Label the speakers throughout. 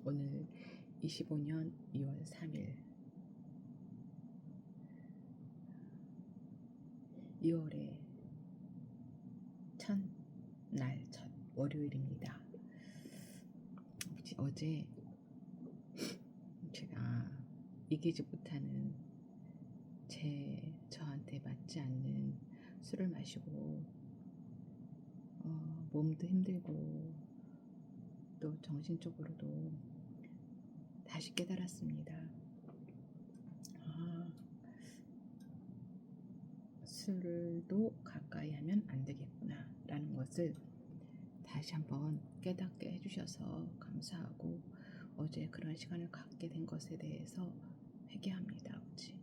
Speaker 1: 오늘 25년 2월 3일 2월의 첫 월요일입니다. 어제 제가 이기지 못하는 저한테 맞지 않는 술을 마시고 몸도 힘들고 또 정신적으로도 다시 깨달았습니다. 술도 가까이 하면 안 되겠구나 라는 것을 다시 한번 깨닫게 해주셔서 감사하고, 어제 그런 시간을 갖게 된 것에 대해서 회개합니다. 아버지,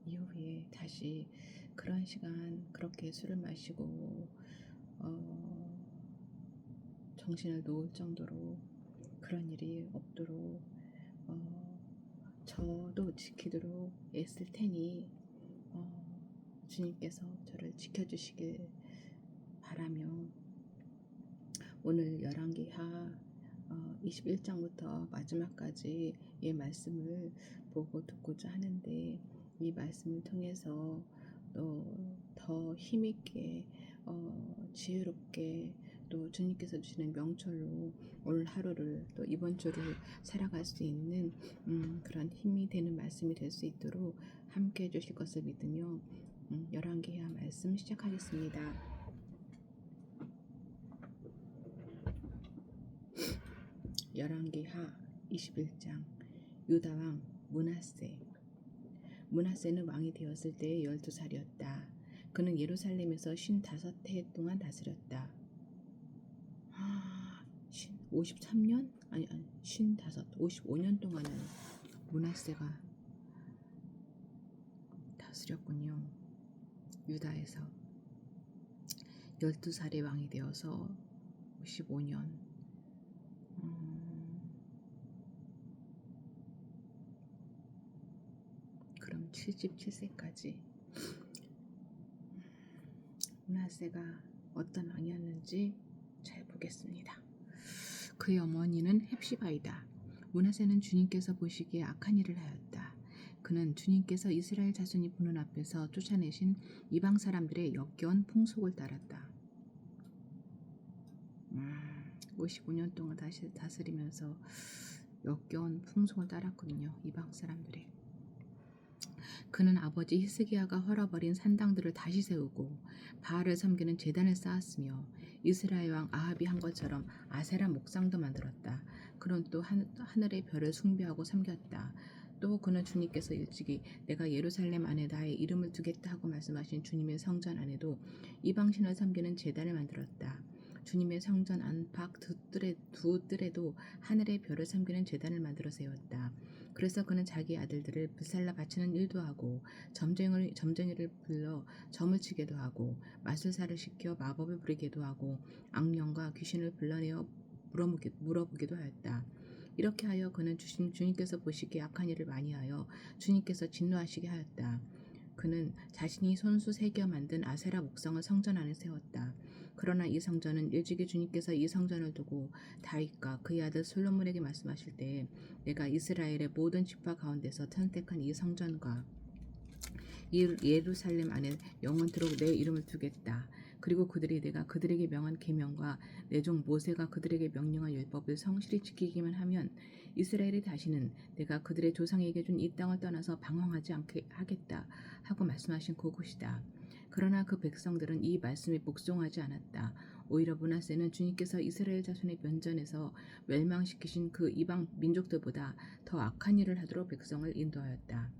Speaker 1: 이후에 다시 그런 시간 그렇게 술을 마시고 정신을 놓을 정도로 그런 일이 없도록 저도 지키도록 애쓸 테니 주님께서 저를 지켜주시길 바라며, 오늘 열왕기하 21장부터 마지막까지 이 말씀을 보고 듣고자 하는데, 이 말씀을 통해서 더 힘있게 지혜롭게 또 주님께서 주시는 명철로 오늘 하루를 또 이번 주를 살아갈 수 있는 그런 힘이 되는 말씀이 될 수 있도록 함께 해주실 것을 믿으며 열왕기하 말씀 시작하겠습니다. 열왕기하 21장. 유다왕 므낫세는 왕이 되었을 때 12살이었다. 그는 예루살렘에서 55해 동안 다스렸다. 53년? 아니 55년 동안은 므낫세가 다스렸군요. 유다에서 12살의 왕이 되어서 55년. 그럼 77세까지 므낫세가 어떤 왕이었는지 잘 보겠습니다. 그의 어머니는 헵시바이다. 므낫세는 주님께서 보시기에 악한 일을 하였다. 그는 주님께서 이스라엘 자손이 보는 앞에서 쫓아내신 이방 사람들의 역겨운 풍속을 따랐다. 55년 동안 다시 다스리면서 역겨운 풍속을 따랐거든요. 이방 사람들의. 그는 아버지 히스기야가 헐어버린 산당들을 다시 세우고 바알을 섬기는 제단을 쌓았으며 이스라엘 왕 아합이 한 것처럼 아세라 목상도 만들었다. 그는 또 하늘의 별을 숭배하고 섬겼다. 또 그는 주님께서 일찍이 내가 예루살렘 안에 나의 이름을 두겠다 하고 말씀하신 주님의 성전 안에도 이방신을 섬기는 제단을 만들었다. 주님의 성전 안팎 두 뜰에도 하늘의 별을 섬기는 제단을 만들어 세웠다. 그래서 그는 자기 아들들을 불살라 바치는 일도 하고 점쟁이를 불러 점을 치게도 하고 마술사를 시켜 마법을 부리게도 하고 악령과 귀신을 불러내어 물어보기도 하였다. 이렇게 하여 그는 주님께서 보시기에 악한 일을 많이 하여 주님께서 진노하시게 하였다. 그는 자신이 손수 새겨 만든 아세라 목성을 성전 안에 세웠다. 그러나 이 성전은 일찍이 주님께서 이 성전을 두고 다윗과 그의 아들 솔로몬에게 말씀하실 때에 내가 이스라엘의 모든 지파 가운데서 선택한 이 성전과 이 예루살렘 안에 영원토록 내 이름을 두겠다. 그리고 내가 그들에게 명한 계명과 내 종 모세가 그들에게 명령한 율법을 성실히 지키기만 하면 이스라엘이 다시는 내가 그들의 조상에게 준 이 땅을 떠나서 방황하지 않게 하겠다 하고 말씀하신 그곳이다. 그러나 그 백성들은 이 말씀에 복종하지 않았다. 오히려 므낫세는 주님께서 이스라엘 자손의 면전에서 멸망시키신 그 이방 민족들보다 더 악한 일을 하도록 백성을 인도하였다.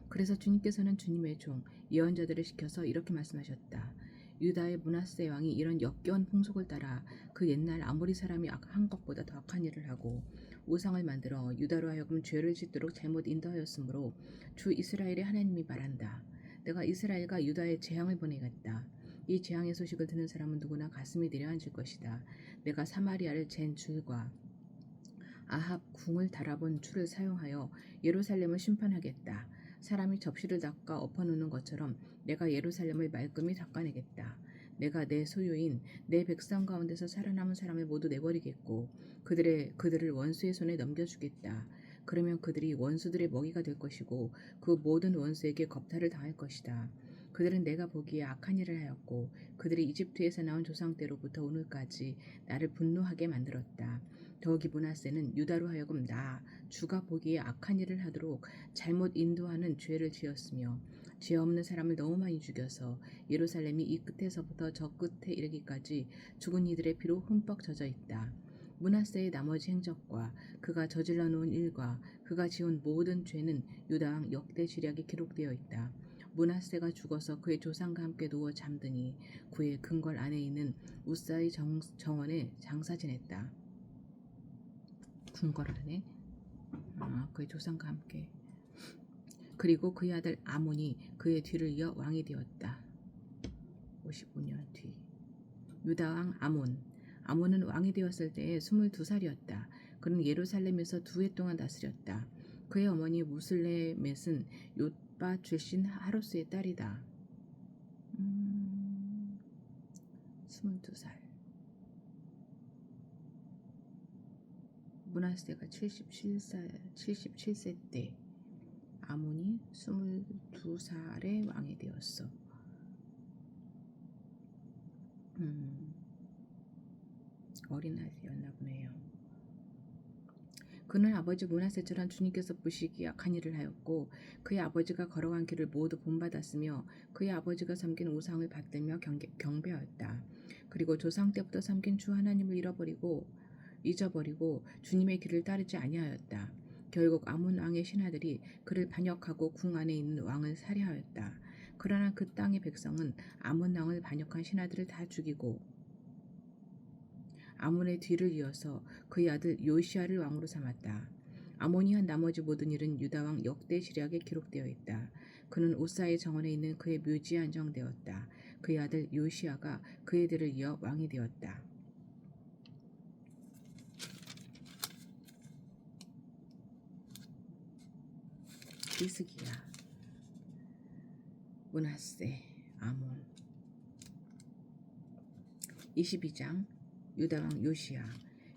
Speaker 1: 그래서 주님께서는 주님의 종 예언자들을 시켜서 이렇게 말씀하셨다. 유다의 므낫세 왕이 이런 역겨운 풍속을 따라 그 옛날 아모리 사람이 한 것보다 더 악한 일을 하고 우상을 만들어 유다로 하여금 죄를 짓도록 잘못 인도하였으므로 주 이스라엘의 하나님이 말한다. 내가 이스라엘과 유다에 재앙을 보내겠다. 이 재앙의 소식을 듣는 사람은 누구나 가슴이 내려앉을 것이다. 내가 사마리아를 잰 줄과 아합 궁을 달아본 줄을 사용하여 예루살렘을 심판하겠다. 사람이 접시를 닦아 엎어놓는 것처럼 내가 예루살렘을 말끔히 닦아내겠다. 내가 내 소유인 내 백성 가운데서 살아남은 사람을 모두 내버리겠고 그들을 원수의 손에 넘겨주겠다. 그러면 그들이 원수들의 먹이가 될 것이고 그 모든 원수에게 겁탈을 당할 것이다. 그들은 내가 보기에 악한 일을 하였고 그들이 이집트에서 나온 조상 때로부터 오늘까지 나를 분노하게 만들었다. 더욱이 므낫세는 유다로 하여금 주가 보기에 악한 일을 하도록 잘못 인도하는 죄를 지었으며 죄 없는 사람을 너무 많이 죽여서 예루살렘이 이 끝에서부터 저 끝에 이르기까지 죽은 이들의 피로 흠뻑 젖어 있다. 므낫세의 나머지 행적과 그가 저질러 놓은 일과 그가 지은 모든 죄는 유다 왕 역대 지략에 기록되어 있다. 므낫세가 죽어서 그의 조상과 함께 누워 잠드니 그의 궁궐 안에 있는 우사의 정원에 장사 지냈다. 궁궐 안에 그의 조상과 함께. 그리고 그의 아들 아몬이 그의 뒤를 이어 왕이 되었다. 55년 뒤 유다 왕 아몬은 왕이 되었을 때에 22살이었다. 그는 예루살렘에서 2해 동안 다스렸다. 그의 어머니 무슬레멧은 옅바 출신 하루스의 딸이다. 22살. 므낫세가 77세 때 아몬이 22살에 왕이 되었어. 어린아이였나 보네요. 그는 아버지 므낫세처럼 주님께서 보시기에 악한 일을 하였고 그의 아버지가 걸어간 길을 모두 본받았으며 그의 아버지가 섬긴 우상을 받들며 경배하였다. 그리고 조상 때부터 섬긴 주 하나님을 잊어버리고 주님의 길을 따르지 아니하였다. 결국 아몬 왕의 신하들이 그를 반역하고 궁 안에 있는 왕을 살해하였다. 그러나 그 땅의 백성은 아몬 왕을 반역한 신하들을 다 죽이고 아몬의 뒤를 이어서 그의 아들 요시아를 왕으로 삼았다. 아몬이 한 나머지 모든 일은 유다 왕 역대 지략에 기록되어 있다. 그는 우사의 정원에 있는 그의 묘지에 안정되었다. 그의 아들 요시아가 그의 뒤를 이어 왕이 되었다. 히스기야, 므낫세, 아몬. 22장 유다 왕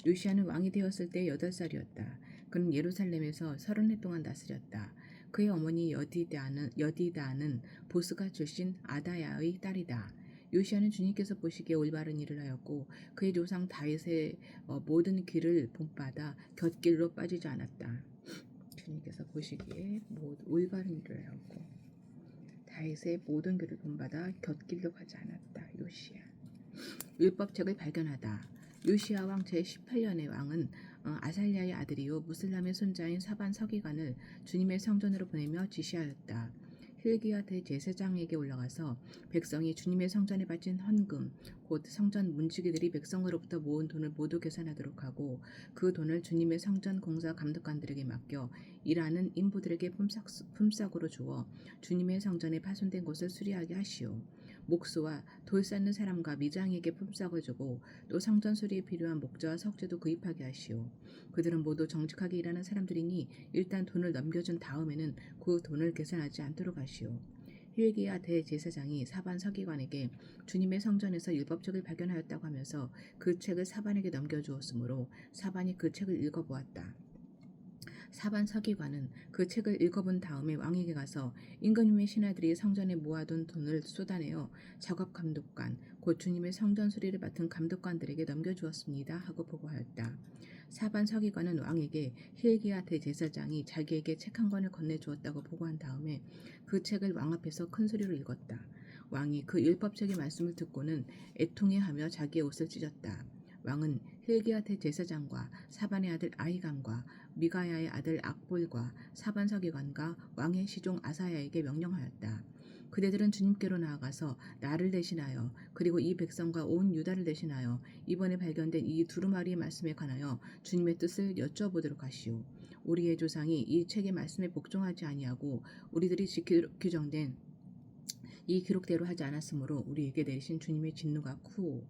Speaker 1: 요시아는 왕이 되었을 때 8살이었다. 그는 예루살렘에서 30해 동안 다스렸다. 그의 어머니 여디다는 보스가 출신 아다야의 딸이다. 요시아는 주님께서 보시기에 올바른 일을 하였고 그의 조상 다윗의 모든 길을 본받아 곁길로 빠지지 않았다. 주님께서 보시기에 올바른 일을 하였고 다윗의 모든 길을 본받아 곁길로 가지 않았다. 요시아. 율법책을 발견하다. 요시아 왕 제18년의 왕은 아살랴의 아들이요 무슬람의 손자인 사반 서기관을 주님의 성전으로 보내며 지시하였다. hil기야 대제사장에게 올라가서 백성이 주님의 성전에 바친 헌금 곧 성전 문지기들이 백성으로부터 모은 돈을 모두 계산하도록 하고 그 돈을 주님의 성전 공사 감독관들에게 맡겨 일하는 인부들에게 품삯으로 주어 주님의 성전에 파손된 곳을 수리하게 하시오. 목수와 돌 쌓는 사람과 미장에게 품삯을 주고 또 성전 수리에 필요한 목자와 석재도 구입하게 하시오. 그들은 모두 정직하게 일하는 사람들이니 일단 돈을 넘겨준 다음에는 그 돈을 계산하지 않도록 하시오. hil기야 대제사장이 사반 서기관에게 주님의 성전에서 율법책을 발견하였다고 하면서 그 책을 사반에게 넘겨주었으므로 사반이 그 책을 읽어보았다. 사반 서기관은 그 책을 읽어본 다음에 왕에게 가서 임금님의 신하들이 성전에 모아둔 돈을 쏟아내어 작업 감독관 곧 주님의 성전 수리를 맡은 감독관들에게 넘겨주었습니다 하고 보고하였다. 사반 서기관은 왕에게 hil기야 대제사장이 자기에게 책 한 권을 건네주었다고 보고한 다음에 그 책을 왕 앞에서 큰 소리로 읽었다. 왕이 그 율법책의 말씀을 듣고는 애통해하며 자기의 옷을 찢었다. 왕은 hil기야 대제사장과 사반의 아들 아히감과 미가야의 아들 악볼과 사반 서기관과 왕의 시종 아사야에게 명령하였다. 그대들은 주님께로 나아가서 나를 대신하여 그리고 이 백성과 온 유다를 대신하여 이번에 발견된 이 두루마리의 말씀에 관하여 주님의 뜻을 여쭤보도록 하시오. 우리의 조상이 이 책의 말씀에 복종하지 아니하고 우리들이 규정된 이 기록대로 하지 않았으므로 우리에게 내리신 주님의 진노가 크오.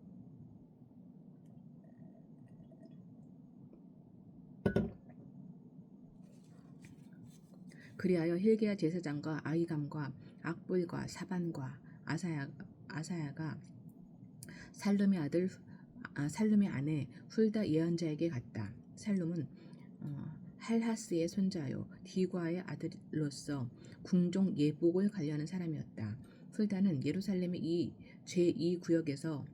Speaker 1: 그리하여 hil기야 제사장과 아히감과 악볼과 사반과 아사야가 살룸의 아내 훌다 예언자에게 갔다. 살룸은 할하스의 손자요 디과의 아들로서 궁종 예복을 관리하는 사람이었다. 훌다는 예루살렘의 이 제2구역에서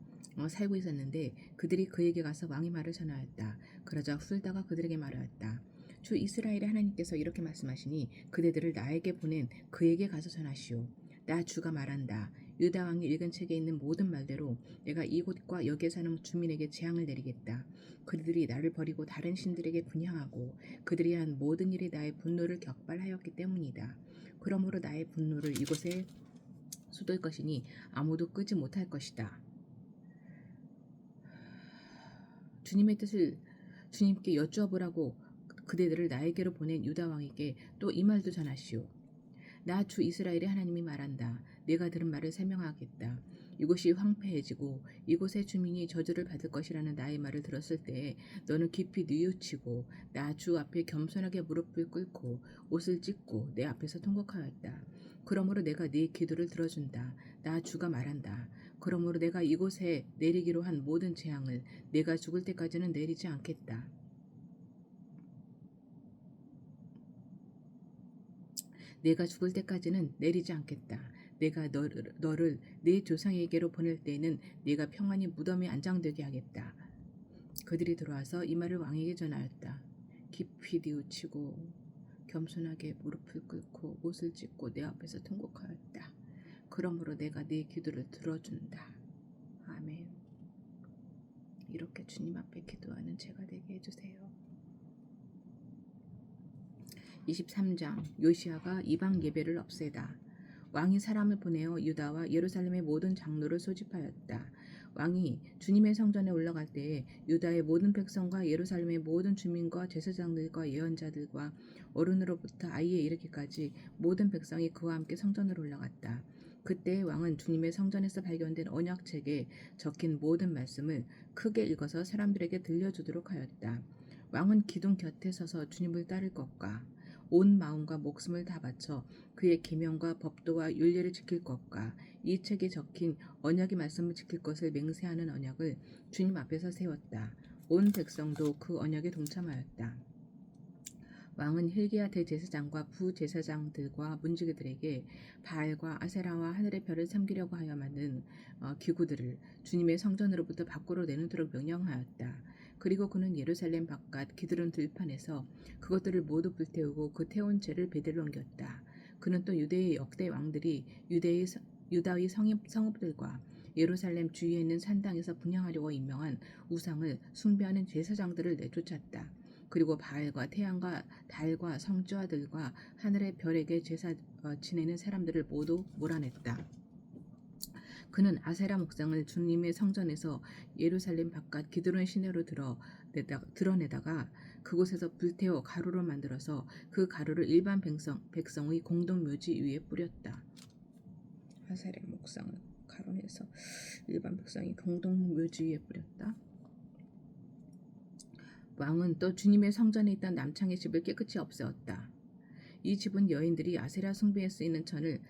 Speaker 1: 살고 있었는데 그들이 그에게 가서 왕의 말을 전하였다. 그러자 훌다가 그들에게 말하였다. 주 이스라엘의 하나님께서 이렇게 말씀하시니 그대들을 나에게 보낸 그에게 가서 전하시오. 나 주가 말한다. 유다 왕이 읽은 책에 있는 모든 말대로 내가 이곳과 여기에 사는 주민에게 재앙을 내리겠다. 그들이 나를 버리고 다른 신들에게 분향하고 그들이 한 모든 일이 나의 분노를 격발하였기 때문이다. 그러므로 나의 분노를 이곳에 쏟을 것이니 아무도 끄지 못할 것이다. 주님의 뜻을 주님께 여쭈어보라고 그대들을 나에게로 보낸 유다 왕에게 또 이 말도 전하시오. 나 주 이스라엘의 하나님이 말한다. 내가 들은 말을 설명하겠다. 이곳이 황폐해지고 이곳의 주민이 저주를 받을 것이라는 나의 말을 들었을 때에 너는 깊이 뉘우치고 나 주 앞에 겸손하게 무릎을 꿇고 옷을 찢고 내 앞에서 통곡하였다. 그러므로 내가 네 기도를 들어준다. 나 주가 말한다. 그러므로 내가 이곳에 내리기로 한 모든 재앙을 내가 죽을 때까지는 내리지 않겠다. 내가 죽을 때까지는 내리지 않겠다. 내가 너를 네 조상에게로 보낼 때에는 네가 평안히 무덤에 안장되게 하겠다. 그들이 들어와서 이 말을 왕에게 전하였다. 깊이 뉘우치고 겸손하게 무릎을 꿇고 옷을 찢고 내 앞에서 통곡하였다. 그러므로 내가 네 기도를 들어준다. 아멘. 이렇게 주님 앞에 기도하는 제가 되게 해주세요. 23장 요시야가 이방 예배를 없애다. 왕이 사람을 보내어 유다와 예루살렘의 모든 장로를 소집하였다. 왕이 주님의 성전에 올라갈 때에 유다의 모든 백성과 예루살렘의 모든 주민과 제사장들과 예언자들과 어른으로부터 아이에 이르기까지 모든 백성이 그와 함께 성전으로 올라갔다. 그때 왕은 주님의 성전에서 발견된 언약책에 적힌 모든 말씀을 크게 읽어서 사람들에게 들려주도록 하였다. 왕은 기둥 곁에 서서 주님을 따를 것과 온 마음과 목숨을 다 바쳐 그의 계명과 법도와 윤리를 지킬 것과 이 책에 적힌 언약의 말씀을 지킬 것을 맹세하는 언약을 주님 앞에서 세웠다. 온 백성도 그 언약에 동참하였다. 왕은 hil기야 대제사장과 부제사장들과 문지기들에게 바알과 아세라와 하늘의 별을 섬기려고 하여 만든 기구들을 주님의 성전으로부터 밖으로 내놓도록 명령하였다. 그리고 그는 예루살렘 바깥 기드론 들판에서 그것들을 모두 불태우고 그 태운 채를 베들로 옮겼다. 그는 또 유대의 역대 왕들이 유다의 성읍들과 예루살렘 주위에 있는 산당에서 분향하려고 임명한 우상을 숭배하는 제사장들을 내쫓았다. 그리고 바알과 태양과 달과 성주아들과 하늘의 별에게 제사 지내는 사람들을 모두 몰아냈다. 그는 아세라 목상을 주님의 성전에서 예루살렘 바깥 기드론 시내로 드러내다가 그곳에서 불태워 가루로 만들어서 그 가루를 일반 백성의 공동 묘지 위에 뿌렸다. 아세라 목상을 가루내서 일반 백성이 공동 묘지 위에 뿌렸다. 왕은 또 주님의 성전에 있던 남창의 집을 깨끗이 없애었다. 이 집은 여인들이 아세라 숭배에 쓰이는 천을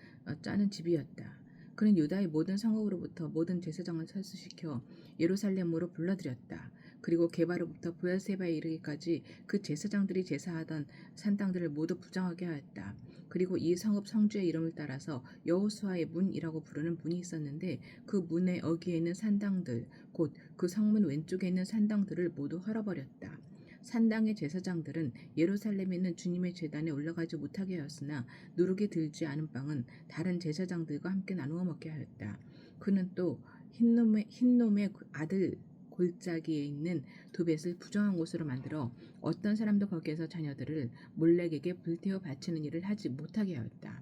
Speaker 1: 짜는 집이었다. 그는 유다의 모든 성읍으로부터 모든 제사장을 철수시켜 예루살렘으로 불러들였다. 그리고 게바로부터 브엘세바에 이르기까지 그 제사장들이 제사하던 산당들을 모두 부정하게 하였다. 그리고 이 성읍 성주의 이름을 따라서 여호수아의 문이라고 부르는 문이 있었는데 그 문의 어귀에 있는 산당들 곧 그 성문 왼쪽에 있는 산당들을 모두 헐어버렸다. 산당의 제사장들은 예루살렘에 있는 주님의 제단에 올라가지 못하게 하였으나 누룩이 들지 않은 빵은 다른 제사장들과 함께 나누어 먹게 하였다. 그는 또 흰놈의 아들 골짜기에 있는 두벳을 부정한 곳으로 만들어 어떤 사람도 거기에서 자녀들을 몰렉에게 불태워 바치는 일을 하지 못하게 하였다.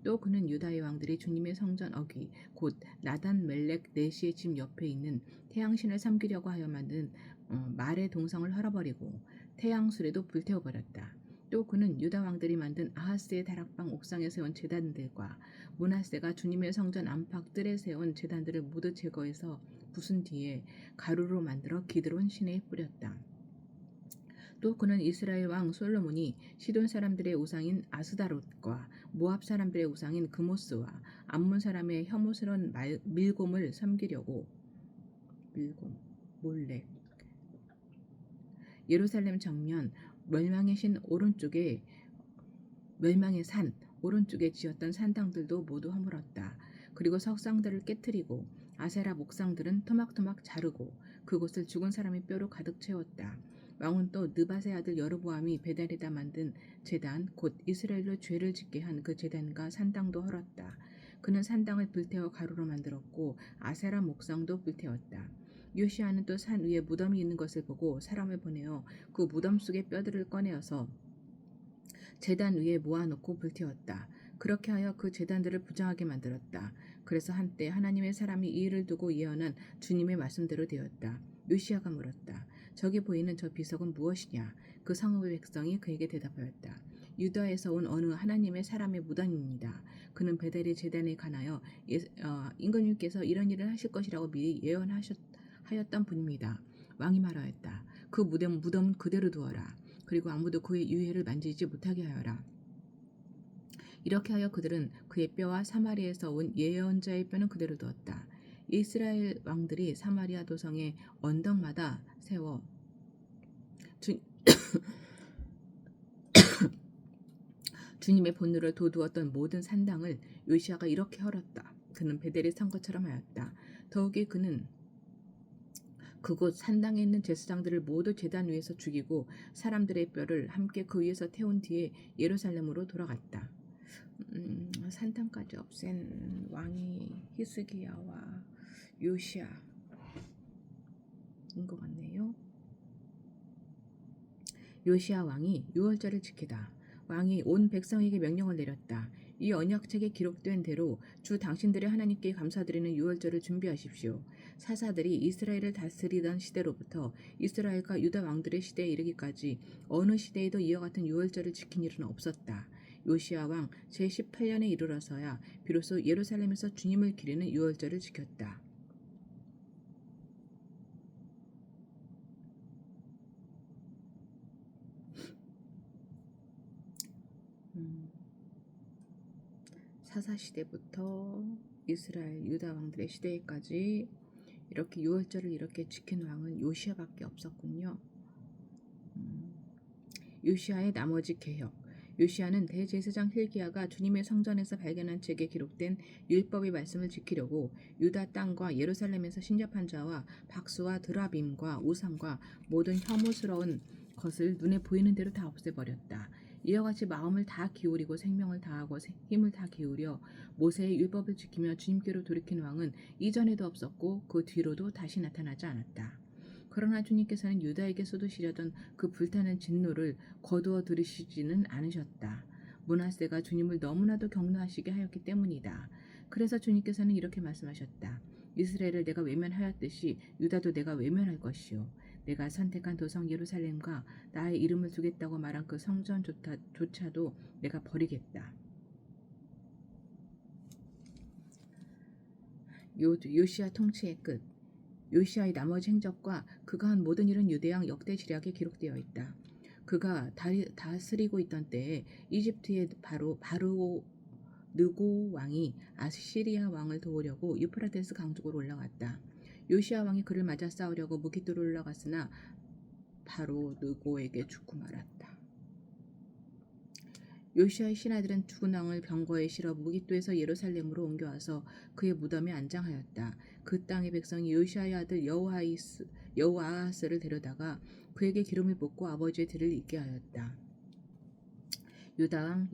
Speaker 1: 또 그는 유다의 왕들이 주님의 성전 어귀 곧 나단 멜렉 네시의 집 옆에 있는 태양신을 섬기려고 하여 만든 말의 동성을 헐어버리고 태양술에도 불태워버렸다. 또 그는 유다 왕들이 만든 아하스의 다락방 옥상에 세운 제단들과 므낫세가 주님의 성전 안팎 뜰에 세운 제단들을 모두 제거해서 부순 뒤에 가루로 만들어 기드론 시내에 뿌렸다. 또 그는 이스라엘 왕 솔로몬이 시돈 사람들의 우상인 아스다롯과 모압 사람들의 우상인 그모스와 암몬 사람의 혐오스러운 밀곰을 섬기려고 밀곰, 몰렉. 예루살렘 정면 멸망의 산 오른쪽에 지었던 산당들도 모두 허물었다. 그리고 석상들을 깨뜨리고 아세라 목상들은 토막토막 자르고 그곳을 죽은 사람의 뼈로 가득 채웠다. 왕은 또 느밧의 아들 여로보암이 베델에다 만든 제단 곧 이스라엘로 죄를 짓게 한 그 제단과 산당도 헐었다. 그는 산당을 불태워 가루로 만들었고 아세라 목상도 불태웠다. 요시아는 또 산 위에 무덤이 있는 것을 보고 사람을 보내어 그 무덤 속의 뼈들을 꺼내어서 제단 위에 모아놓고 불태웠다. 그렇게 하여 그 제단들을 부정하게 만들었다. 그래서 한때 하나님의 사람이 이 일을 두고 예언한 주님의 말씀대로 되었다. 요시아가 물었다. 저기 보이는 저 비석은 무엇이냐? 그 성읍의 백성이 그에게 대답하였다. 유다에서 온 어느 하나님의 사람의 무덤입니다. 그는 베델의 제단에 관하여 임금님께서 이런 일을 하실 것이라고 미리 예언하였던 분입니다. 왕이 말하였다. 그 무덤은 그대로 두어라. 그리고 아무도 그의 유해를 만지지 못하게 하여라. 이렇게 하여 그들은 그의 뼈와 사마리아에서 온 예언자의 뼈는 그대로 두었다. 이스라엘 왕들이 사마리아 도성의 언덕마다 세워 주님의 본루를 돋우었던 모든 산당을 요시아가 이렇게 헐었다. 그는 베델의 선거처럼 하였다. 더욱이 그는 그곳 산당에 있는 제사장들을 모두 제단 위에서 죽이고 사람들의 뼈를 함께 그 위에서 태운 뒤에 예루살렘으로 돌아갔다. 산당까지 없앤 왕이 히스기야와 요시아인 것 같네요. 요시아 왕이 유월절을 지키다. 왕이 온 백성에게 명령을 내렸다. 이 언약책에 기록된 대로 주 당신들의 하나님께 감사드리는 유월절을 준비하십시오. 사사들이 이스라엘을 다스리던 시대로부터 이스라엘과 유다 왕들의 시대에 이르기까지 어느 시대에도 이와 같은 유월절을 지킨 일은 없었다. 요시아 왕 제18년에 이르러서야 비로소 예루살렘에서 주님을 기리는 유월절을 지켰다. 사사시대부터 이스라엘 유다 왕들의 시대까지 이렇게 유월절을 이렇게 지킨 왕은 요시아밖에 없었군요. 요시아의 나머지 개혁. 요시아는 대제사장 hil기야가 주님의 성전에서 발견한 책에 기록된 율법의 말씀을 지키려고 유다 땅과 예루살렘에서 신접한 자와 박수와 드라빔과 우상과 모든 혐오스러운 것을 눈에 보이는 대로 다 없애버렸다. 이와 같이 마음을 다 기울이고 생명을 다하고 힘을 다 기울여 모세의 율법을 지키며 주님께로 돌이킨 왕은 이전에도 없었고 그 뒤로도 다시 나타나지 않았다. 그러나 주님께서는 유다에게 쏟으시려던 그 불타는 진노를 거두어 들이시지는 않으셨다. 므낫세가 주님을 너무나도 경노하시게 하였기 때문이다. 그래서 주님께서는 이렇게 말씀하셨다. 이스라엘을 내가 외면하였듯이 유다도 내가 외면할 것이요. 내가 선택한 도성 예루살렘과 나의 이름을 두겠다고 말한 그 성전조차도 내가 버리겠다. 요시아 통치의 끝. 요시아의 나머지 행적과 그가 한 모든 일은 유대왕 역대지략에 기록되어 있다. 그가 다스리고 있던 때에 이집트의 바로 느고 왕이 아시리아 왕을 도우려고 유프라테스 강쪽으로 올라갔다. 요시아 왕이 그를 맞아 싸우려고 무기토로 올라갔으나 바로 느고에게 죽고 말았다. 요시아의 신하들은 죽은 왕을 병거에 실어 무기토에서 예루살렘으로 옮겨와서 그의 무덤에 안장하였다. 그 땅의 백성이 요시아의 아들 여호아하스를 데려다가 그에게 기름을 붓고 아버지의 뒤를 잇게 하였다. 유다왕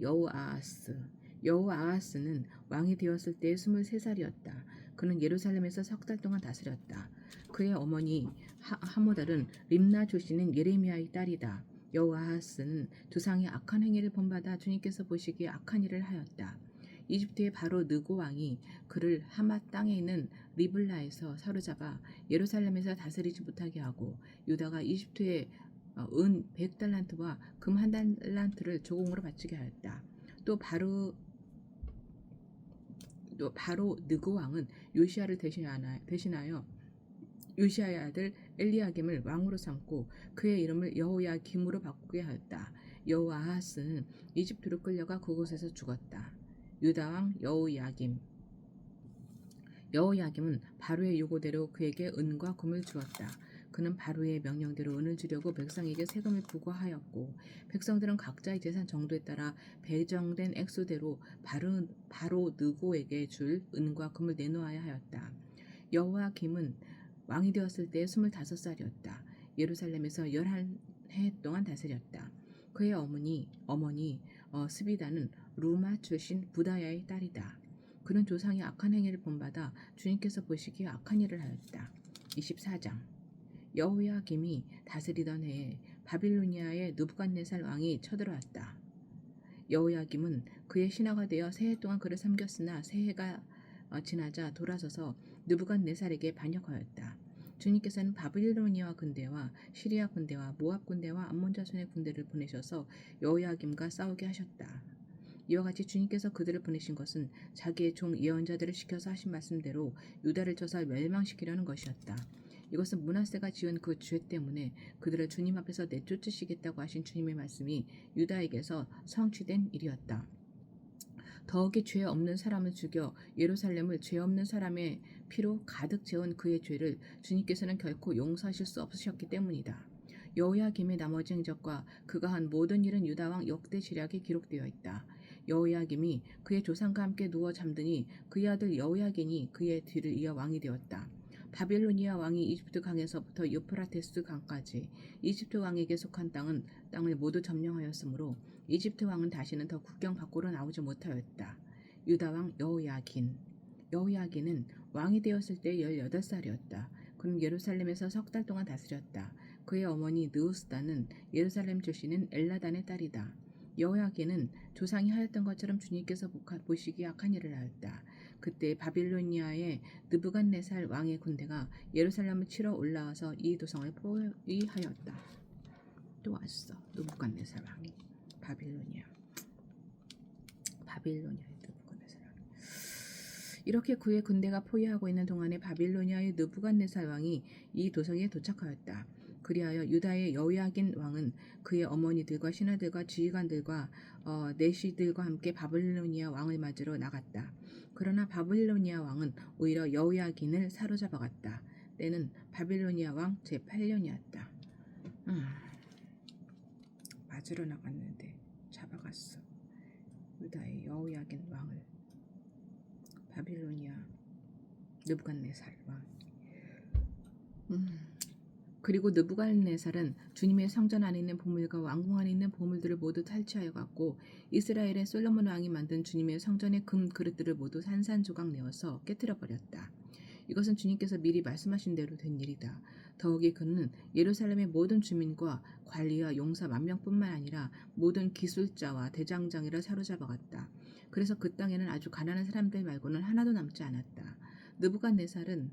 Speaker 1: 여호아하스는 왕이 되었을 때 23살이었다. 그는 예루살렘에서 3달 동안 다스렸다. 그의 어머니 하모달은 림나 출신인 예레미야의 딸이다. 여호아하스는 두상의 악한 행위를 본받아 주님께서 보시기에 악한 일을 하였다. 이집트의 바로 느고 왕이 그를 하맛 땅에 있는 리블라에서 사로잡아 예루살렘에서 다스리지 못하게 하고 유다가 이집트에 은 100달란트와 금 1달란트를 조공으로 바치게 하였다. 또 바로 느고 왕은 요시아를 대신하여 요시아의 아들 엘리야김을 왕으로 삼고 그의 이름을 여호야김으로 바꾸게 하였다. 여호아하스는 이집트로 끌려가 그곳에서 죽었다. 유다왕 여호야김. 여호야김은 바로의 요구대로 그에게 은과 금을 주었다. 그는 바로의 명령대로 은을 주려고 백성에게 세금을 부과하였고 백성들은 각자의 재산 정도에 따라 배정된 액수대로 바로 느고에게 줄 은과 금을 내놓아야 하였다. 여호야김은 왕이 되었을 때 25살이었다. 예루살렘에서 11해 동안 다스렸다. 그의 어머니 스비다는 루마 출신 부다야의 딸이다. 그는 조상이 악한 행위를 본받아 주님께서 보시기에 악한 일을 하였다. 24장 여호야김이 다스리던 해에 바빌로니아의 느부갓네살 왕이 쳐들어왔다. 여호야김은 그의 신하가 되어 세해 동안 그를 섬겼으나 세해가 지나자 돌아서서 느부갓네살에게 반역하였다. 주님께서는 바빌로니아 군대와 시리아 군대와 모압 군대와 암몬 자손의 군대를 보내셔서 여호야김과 싸우게 하셨다. 이와 같이 주님께서 그들을 보내신 것은 자기의 종 예언자들을 시켜서 하신 말씀대로 유다를 쳐서 멸망시키려는 것이었다. 이것은 므낫세가 지은 그 죄 때문에 그들을 주님 앞에서 내쫓으시겠다고 하신 주님의 말씀이 유다에게서 성취된 일이었다. 더욱이 죄 없는 사람을 죽여 예루살렘을 죄 없는 사람의 피로 가득 채운 그의 죄를 주님께서는 결코 용서하실 수 없으셨기 때문이다. 여호야김의 나머지 행적과 그가 한 모든 일은 유다왕 역대시략에 기록되어 있다. 여호야김이 그의 조상과 함께 누워 잠드니 그의 아들 여호야긴이 그의 뒤를 이어 왕이 되었다. 바빌로니아 왕이 이집트 강에서부터 유프라테스 강까지 이집트 왕에게 속한 땅을 모두 점령하였으므로 이집트 왕은 다시는 더 국경 밖으로 나오지 못하였다. 유다 왕 여호야긴은 왕이 되었을 때 18살이었다. 그는 예루살렘에서 3달 동안 다스렸다. 그의 어머니 느우스다는 예루살렘 출신인 엘라단의 딸이다. 여호야긴은 조상이 하였던 것처럼 주님께서 보시기에 악한 일을 하였다. 그때 바빌로니아의 느부갓네살 왕의 군대가 예루살렘을 치러 올라와서 이 도성을 포위하였다. 또 왔어. 느부갓네살 왕이 바빌로니아의 느부갓네살 왕. 이렇게 그의 군대가 포위하고 있는 동안에 바빌로니아의 느부갓네살 왕이 이 도성에 도착하였다. 그리하여 유다의 여호야긴 왕은 그의 어머니들과 신하들과 지휘관들과 내시들과 함께 바빌로니아 왕을 맞으러 나갔다. 그러나 바빌로니아 왕은 오히려 여호야긴을 사로잡아갔다. 때는 바빌로니아 왕 제8년이었다. 맞으러 나갔는데 잡아갔어. 유다의 여호야긴 왕을 바빌로니아 느부갓네살 왕. 그리고 느부갓네살은 주님의 성전 안에 있는 보물과 왕궁 안에 있는 보물들을 모두 탈취하여 갔고 이스라엘의 솔로몬 왕이 만든 주님의 성전의 금 그릇들을 모두 산산조각 내어서 깨뜨려 버렸다. 이것은 주님께서 미리 말씀하신 대로 된 일이다. 더욱이 그는 예루살렘의 모든 주민과 관리와 용사 10,000명뿐만 아니라 모든 기술자와 대장장이를 사로잡아갔다. 그래서 그 땅에는 아주 가난한 사람들 말고는 하나도 남지 않았다. 느부갓네살은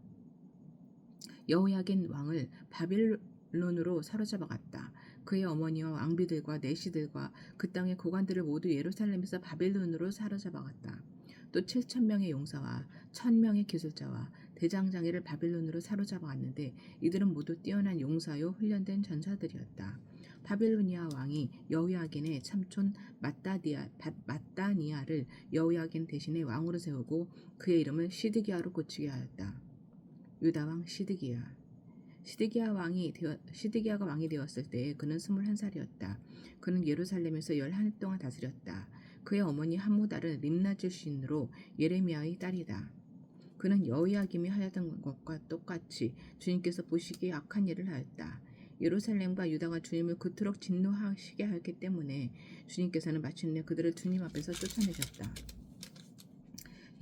Speaker 1: 여호야긴 왕을 바빌론으로 사로잡아갔다. 그의 어머니와 왕비들과 내시들과 그 땅의 고관들을 모두 예루살렘에서 바빌론으로 사로잡아갔다. 또 7,000명의 용사와 1,000명의 기술자와 대장장이를 바빌론으로 사로잡아갔는데 이들은 모두 뛰어난 용사요 훈련된 전사들이었다. 바빌로니아 왕이 여호야긴의 삼촌 마따니아를 여호야긴 대신에 왕으로 세우고 그의 이름을 시드기야로 고치게 하였다. 유다 왕 시드기야가 왕이 되었을 때 그는 21살이었다. 그는 예루살렘에서 11해 동안 다스렸다. 그의 어머니 함무달은 림나 출신으로 예레미야의 딸이다. 그는 여호야김이 하였던 것과 똑같이 주님께서 보시기에 악한 일을 하였다. 예루살렘과 유다가 주님을 그토록 진노하시게 하였기 때문에 주님께서는 마침내 그들을 주님 앞에서 쫓아내셨다.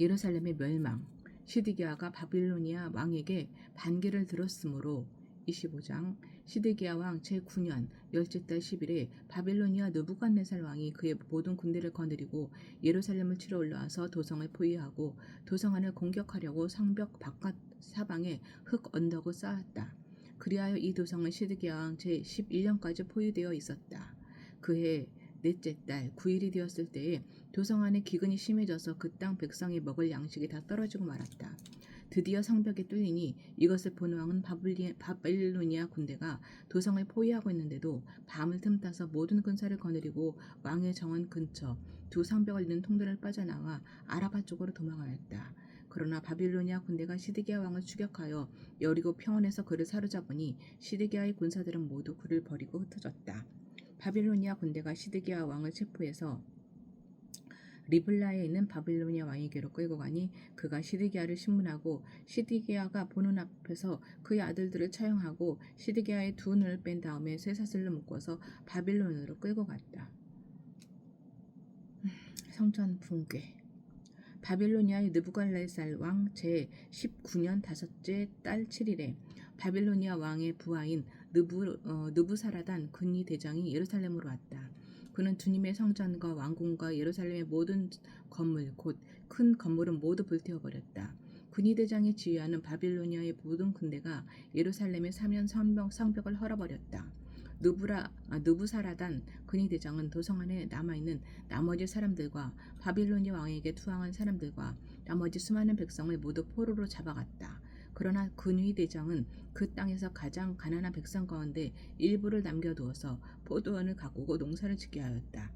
Speaker 1: 예루살렘의 멸망. 시드기야가 바빌로니아 왕에게 반기를 들었으므로 25장 시드기야 왕 제9년 열째 달 10일에 바빌로니아 느부갓네살 왕이 그의 모든 군대를 거느리고 예루살렘을 치러 올라와서 도성을 포위하고 도성 안을 공격하려고 성벽 바깥 사방에 흙 언덕을 쌓았다. 그리하여 이 도성은 시드기야 왕 제11년까지 포위되어 있었다. 그해 넷째 달 9일이 되었을 때에 도성 안에 기근이 심해져서 그 땅 백성이 먹을 양식이 다 떨어지고 말았다. 드디어 성벽이 뚫리니 이것을 본 왕은 바빌로니아 군대가 도성을 포위하고 있는데도 밤을 틈타서 모든 군사를 거느리고 왕의 정원 근처 두 성벽을 잇는 통로를 빠져나와 아라바 쪽으로 도망하였다. 그러나 바빌로니아 군대가 시드기야 왕을 추격하여 여리고 평원에서 그를 사로잡으니 시드기야의 군사들은 모두 그를 버리고 흩어졌다. 바빌로니아 군대가 시드기야 왕을 체포해서 리블라에 있는 바빌로니아 왕에게로 끌고 가니 그가 시드기야를 신문하고 시드기야가 보는 앞에서 그의 아들들을 처형하고 시드기야의 두 눈을 뺀 다음에 쇠사슬로 묶어서 바빌론으로 끌고 갔다. 성전 붕괴. 바빌로니아의 느부갓네살 왕 제19년 다섯째 달 7일에 바빌로니아 왕의 부하인 느부사라단 근위 대장이 예루살렘으로 왔다. 그는 주님의 성전과 왕궁과 예루살렘의 모든 건물 곧 큰 건물은 모두 불태워버렸다. 근위 대장이 지휘하는 바빌로니아의 모든 군대가 예루살렘의 사면 성벽을 헐어버렸다. 느부사라단 근위 대장은 도성 안에 남아있는 나머지 사람들과 바빌로니아 왕에게 투항한 사람들과 나머지 수많은 백성을 모두 포로로 잡아갔다. 그러나 근위 대장은 그 땅에서 가장 가난한 백성 가운데 일부를 남겨두어서 포도원을 가꾸고 농사를 짓게 하였다.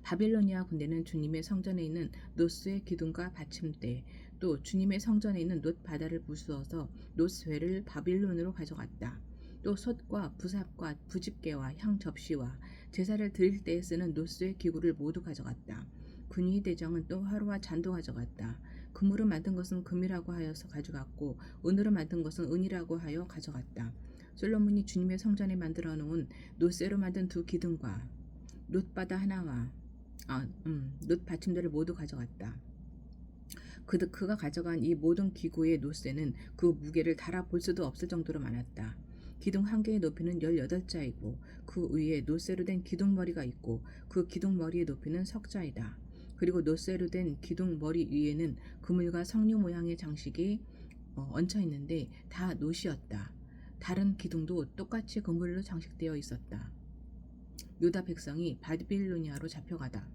Speaker 1: 바빌로니아 군대는 주님의 성전에 있는 노스의 기둥과 받침대, 또 주님의 성전에 있는 놋 바다를 부수어서 놋쇠를 바빌론으로 가져갔다. 또 솥과 부삽과 부집게와 향 접시와 제사를 드릴 때에 쓰는 놋쇠 기구를 모두 가져갔다. 근위 대장은 또 화로와 잔도 가져갔다. 금으로 만든 것은 금이라고 하여서 가져갔고 은으로 만든 것은 은이라고 하여 가져갔다. 솔로몬이 주님의 성전에 만들어 놓은 놋쇠로 만든 두 기둥과 놋바다 하나와 놋 받침대를 모두 가져갔다. 그가 가져간 이 모든 기구의 놋쇠는 그 무게를 달아볼 수도 없을 정도로 많았다. 기둥 한 개의 높이는 18자이고 그 위에 놋쇠로 된 기둥머리가 있고 그 기둥머리의 높이는 석자이다. 그리고 놋쇠로 된 기둥머리 위에는 그물과 석류 모양의 장식이 얹혀 있는데 다 놋이었다. 다른 기둥도 똑같이 그물로 장식되어 있었다. 유다 백성이 바빌로니아로 잡혀가다.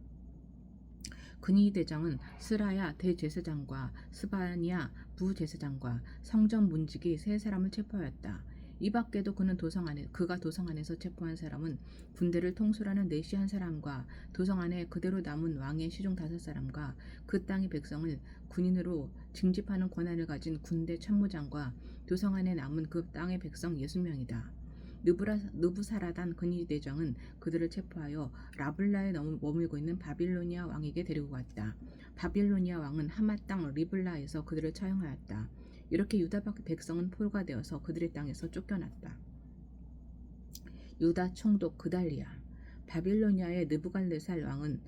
Speaker 1: 근위 대장은 스라야 대제사장과 스바냐 부제사장과 성전 문지기 세 사람을 체포하였다. 이 밖에도 그가 도성 안에서 체포한 사람은 군대를 통솔하는 내시 한 사람과 도성 안에 그대로 남은 왕의 시중 5사람과 그 땅의 백성을 군인으로 징집하는 권한을 가진 군대 참모장과 도성 안에 남은 그 땅의 백성 60명이다. 느부사라단 근위 대장은 그들을 체포하여 라블라에 머물고 있는 바빌로니아 왕에게 데리고 갔다. 바빌로니아 왕은 하마 땅 리블라에서 그들을 처형하였다. 이렇게 유다 백성은 포로가 되어서 그들의 땅에서 쫓겨났다. 유다 총독 그달리야. 바빌로니아의 느부갓네살 왕은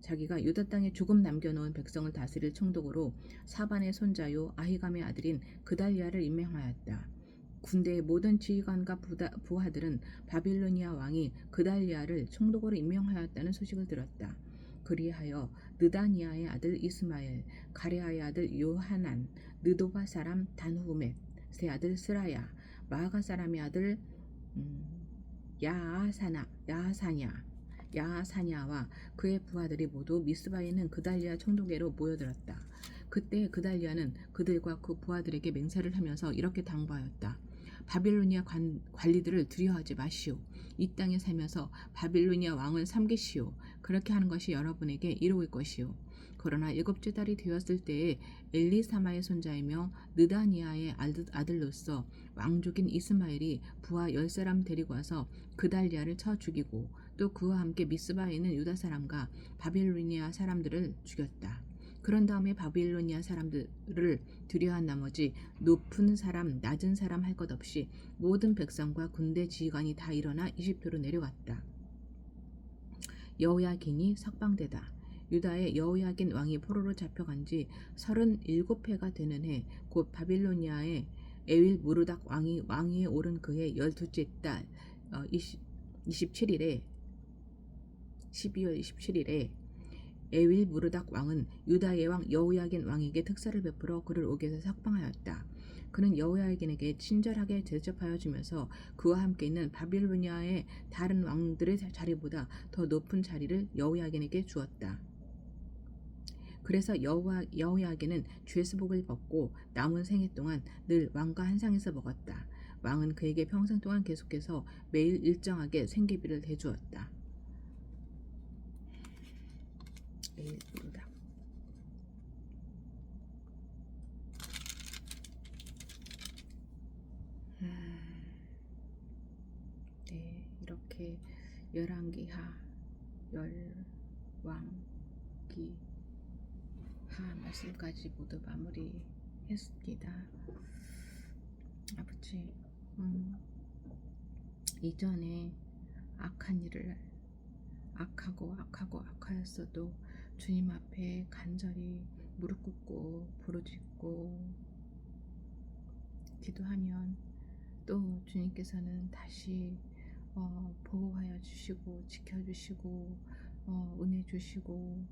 Speaker 1: 자기가 유다 땅에 조금 남겨놓은 백성을 다스릴 총독으로 사반의 손자요 아히감의 아들인 그달리야를 임명하였다. 군대의 모든 지휘관과 부하들은 바빌로니아 왕이 그달리야를 총독으로 임명하였다는 소식을 들었다. 그리하여 느다니아의 아들 이스마엘, 가레아의 아들 요하난, 느도바 사람 단후멧, 세 아들 스라야, 마아가 사람의 아들 야하사냐와 그의 부하들이 모두 미스바에 있는 그달리야 총독에로 모여들었다. 그때 그달리야는 그들과 그 부하들에게 맹세를 하면서 이렇게 당부하였다. 바빌로니아 관리들을 두려워하지 마시오. 이 땅에 살면서 바빌로니아 왕을 섬기시오. 그렇게 하는 것이 여러분에게 이로울 것이오. 그러나 7째 달이 되었을 때에 엘리사마의 손자이며 느다니아의 아들로서 왕족인 이스마엘이 부하 10사람 데리고 와서 그달리야를 쳐 죽이고 또 그와 함께 미스바에 있는 유다 사람과 바빌로니아 사람들을 죽였다. 그런 다음에 바빌로니아 사람들을 두려워한 나머지 높은 사람, 낮은 사람 할 것 없이 모든 백성과 군대 지휘관이 다 일어나 이집트로 내려갔다. 여호야긴이 석방되다. 유다의 여호야긴 왕이 포로로 잡혀간 지 37해가 되는 해, 곧 바빌로니아의 에윌 무르닥 왕위에 오른 그해 12째 달 12월 27일에 에윌 무르닥 왕은 유다의 왕 여호야긴 왕에게 특사를 베풀어 그를 옥에서 석방하였다. 그는 여호야긴에게 친절하게 대접하여 주면서 그와 함께 있는 바빌로니아의 다른 왕들의 자리보다 더 높은 자리를 여호야긴에게 주었다. 그래서 여호야긴은 죄수복을 벗고 남은 생애 동안 늘 왕과 한 상에서 먹었다. 왕은 그에게 평생 동안 계속해서 매일 일정하게 생계비를 대주었다. 에윌 무르닥. 이렇게 열왕기하 열왕기하 말씀까지 모두 마무리했습니다. 아버지, 이전에 악한 일을 악하였어도 주님 앞에 간절히 무릎 꿇고 부르짖고 기도하면 또 주님께서는 다시 보호하여 주시고 지켜주시고 은혜 주시고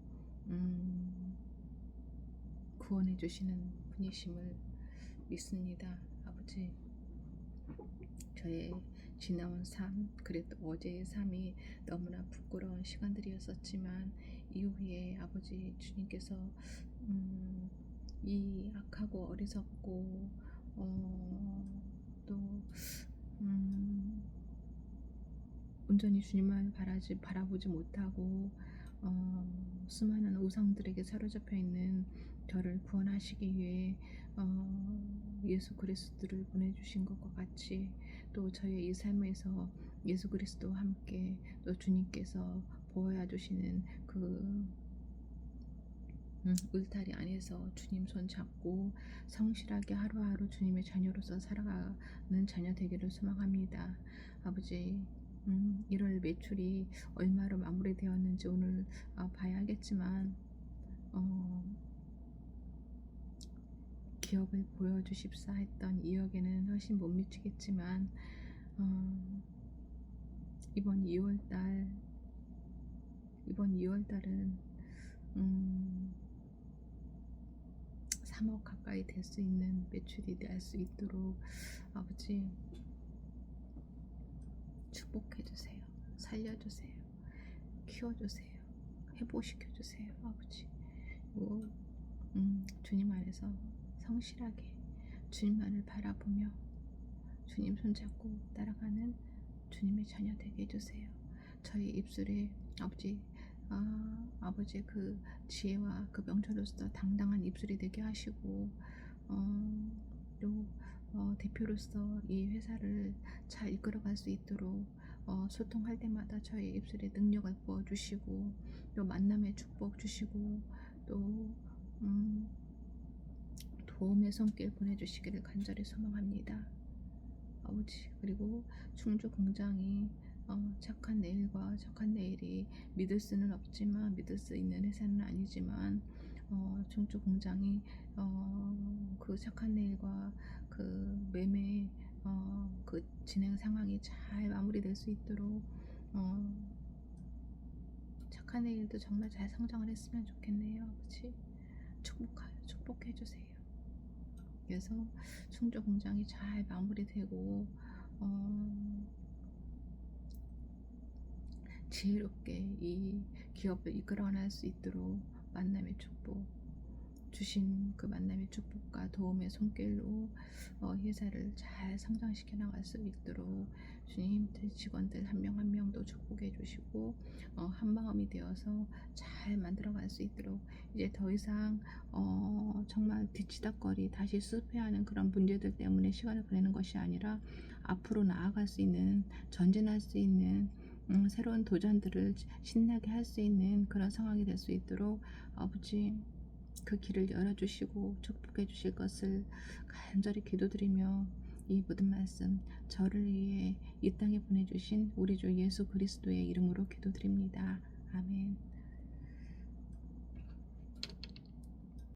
Speaker 1: 구원해 주시는 분이심을 믿습니다. 아버지, 저의 지나온 삶, 그래도 어제의 삶이 너무나 부끄러운 시간들이었었지만 이후에 아버지 주님께서 이 악하고 어리석고 또 온전히 주님을 바라보지 못하고 수많은 우상들에게 사로잡혀 있는 저를 구원하시기 위해 예수 그리스도를 보내주신 것과 같이 또 저의 이 삶에서 예수 그리스도와 함께 또 주님께서 보호해 주시는 그 울타리 안에서 주님 손 잡고 성실하게 하루하루 주님의 자녀로서 살아가는 자녀 되기를 소망합니다. 아버지, 1월 매출이 얼마로 마무리되었는지 오늘 봐야겠지만 기업을 보여주십사 했던 2억에는 훨씬 못 미치겠지만 이번 2월달은 3억 가까이 될 수 있는 매출이 될 수 있도록 아버지 축복해주세요. 살려주세요. 키워주세요. 회복시켜주세요. 아버지, 주님 안에서 성실하게 주님만을 바라보며 주님 손잡고 따라가는 주님의 자녀 되게 해주세요. 저희 입술에 아버지의 그 지혜와 그 명철로서 당당한 입술이 되게 하시고 또 대표로서 이 회사를 잘 이끌어갈 수 있도록 소통할 때마다 저희 입술에 능력을 부어주시고 또 만남의 축복 주시고 또 도움의 손길 보내주시기를 간절히 소망합니다. 아버지, 그리고 충주 공장이 착한 내일과 착한 내일이 믿을 수는 없지만 믿을 수 있는 회사는 아니지만 충주 공장이 그 착한 내일과 그 매매 그 진행 상황이 잘 마무리될 수 있도록 착한 내일도 정말 잘 성장을 했으면 좋겠네요. 아버지, 축복해 주세요. 그래서 충주 공장이 잘 마무리되고 지혜롭게 이 기업을 이끌어갈 수 있도록 만남의 축복 주신 그 만남의 축복과 도움의 손길로 회사를 잘 성장시켜 나갈 수 있도록 주님 직원들 한 명 한 명도 축복해 주시고 한마음이 되어서 잘 만들어갈 수 있도록 이제 더 이상 정말 뒤치다거리 다시 실패하는 그런 문제들 때문에 시간을 보내는 것이 아니라 앞으로 나아갈 수 있는, 전진할 수 있는 새로운 도전들을 신나게 할 수 있는 그런 상황이 될 수 있도록 아버지 그 길을 열어주시고 축복해 주실 것을 간절히 기도드리며 이 모든 말씀 저를 위해 이 땅에 보내주신 우리 주 예수 그리스도의 이름으로 기도드립니다. 아멘.